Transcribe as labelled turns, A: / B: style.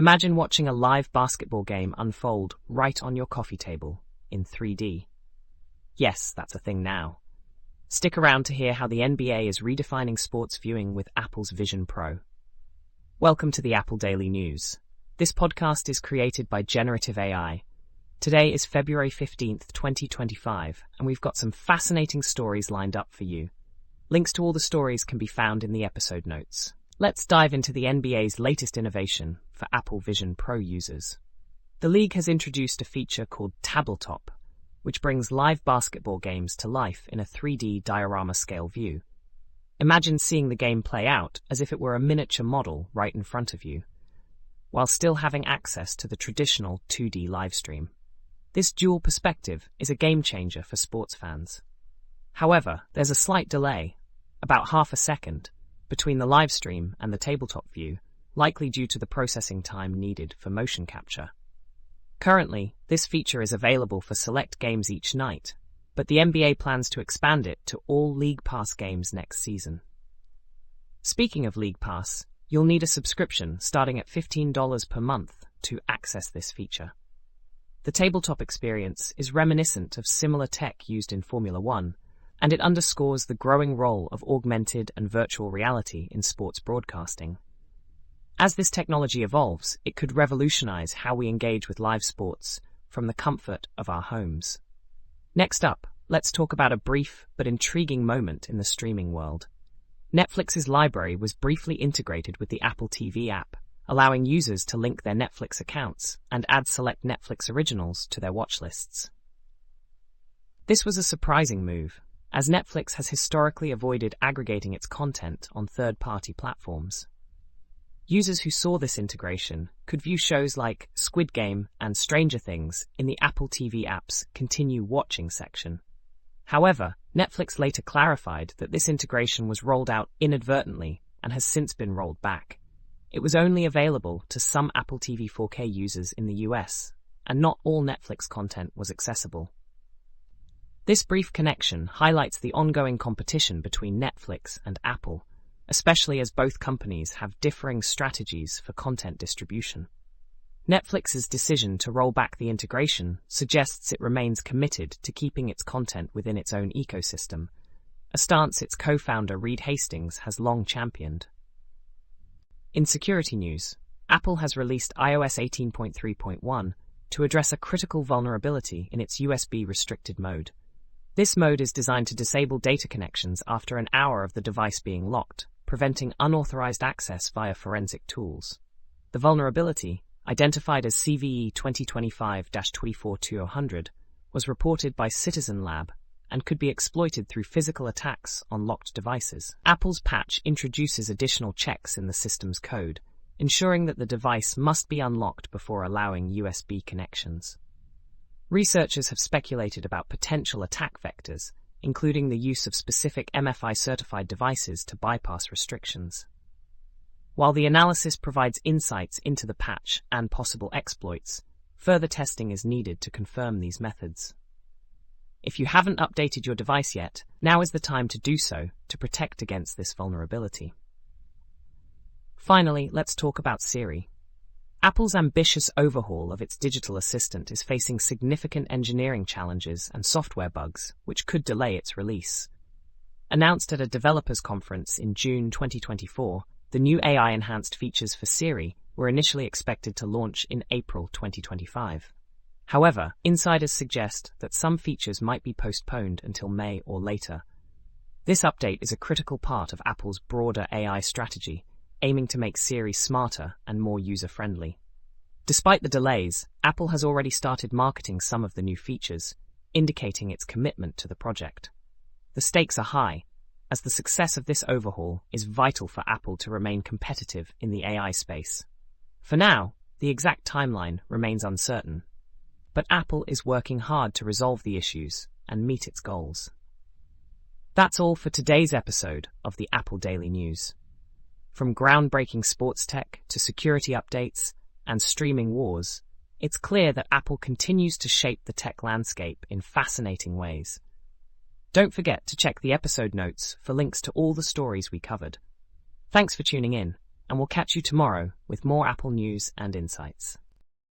A: Imagine watching a live basketball game unfold right on your coffee table in 3D. Yes, that's a thing now. Stick around to hear how the NBA is redefining sports viewing with Apple's Vision Pro. Welcome to the Apple Daily News. This podcast is created by Generative AI. Today is February 15th, 2025, and we've got some fascinating stories lined up for you. Links to all the stories can be found in the episode notes. Let's dive into the NBA's latest innovation for Apple Vision Pro users. The league has introduced a feature called Tabletop, which brings live basketball games to life in a 3D diorama-scale view. Imagine seeing the game play out as if it were a miniature model right in front of you, while still having access to the traditional 2D livestream. This dual perspective is a game-changer for sports fans. However, there's a slight delay, about half a second, between the livestream and the tabletop view, likely due to the processing time needed for motion capture. Currently, this feature is available for select games each night, but the NBA plans to expand it to all League Pass games next season. Speaking of League Pass, you'll need a subscription starting at $15 per month to access this feature. The tabletop experience is reminiscent of similar tech used in Formula One, and it underscores the growing role of augmented and virtual reality in sports broadcasting. As this technology evolves, it could revolutionize how we engage with live sports from the comfort of our homes. Next up, let's talk about a brief but intriguing moment in the streaming world. Netflix's library was briefly integrated with the Apple TV app, allowing users to link their Netflix accounts and add select Netflix originals to their watch lists. This was a surprising move, as Netflix has historically avoided aggregating its content on third-party platforms. Users who saw this integration could view shows like Squid Game and Stranger Things in the Apple TV app's Continue Watching section. However, Netflix later clarified that this integration was rolled out inadvertently and has since been rolled back. It was only available to some Apple TV 4K users in the US, and not all Netflix content was accessible. This brief connection highlights the ongoing competition between Netflix and Apple, especially as both companies have differing strategies for content distribution. Netflix's decision to roll back the integration suggests it remains committed to keeping its content within its own ecosystem, a stance its co-founder Reed Hastings has long championed. In security news, Apple has released iOS 18.3.1 to address a critical vulnerability in its USB restricted mode. This mode is designed to disable data connections after an hour of the device being locked, preventing unauthorized access via forensic tools. The vulnerability, identified as CVE 2025-24200, was reported by Citizen Lab and could be exploited through physical attacks on locked devices. Apple's patch introduces additional checks in the system's code, ensuring that the device must be unlocked before allowing USB connections. Researchers have speculated about potential attack vectors, including the use of specific MFI-certified devices to bypass restrictions. While the analysis provides insights into the patch and possible exploits, further testing is needed to confirm these methods. If you haven't updated your device yet, now is the time to do so to protect against this vulnerability. Finally, let's talk about Siri. Apple's ambitious overhaul of its digital assistant is facing significant engineering challenges and software bugs, which could delay its release. Announced at a developers conference in June 2024, the new AI-enhanced features for Siri were initially expected to launch in April 2025. However, insiders suggest that some features might be postponed until May or later. This update is a critical part of Apple's broader AI strategy, aiming to make Siri smarter and more user-friendly. Despite the delays, Apple has already started marketing some of the new features, indicating its commitment to the project. The stakes are high, as the success of this overhaul is vital for Apple to remain competitive in the AI space. For now, the exact timeline remains uncertain, but Apple is working hard to resolve the issues and meet its goals. That's all for today's episode of the Apple Daily News. From groundbreaking sports tech to security updates and streaming wars, it's clear that Apple continues to shape the tech landscape in fascinating ways. Don't forget to check the episode notes for links to all the stories we covered. Thanks for tuning in, and we'll catch you tomorrow with more Apple news and insights.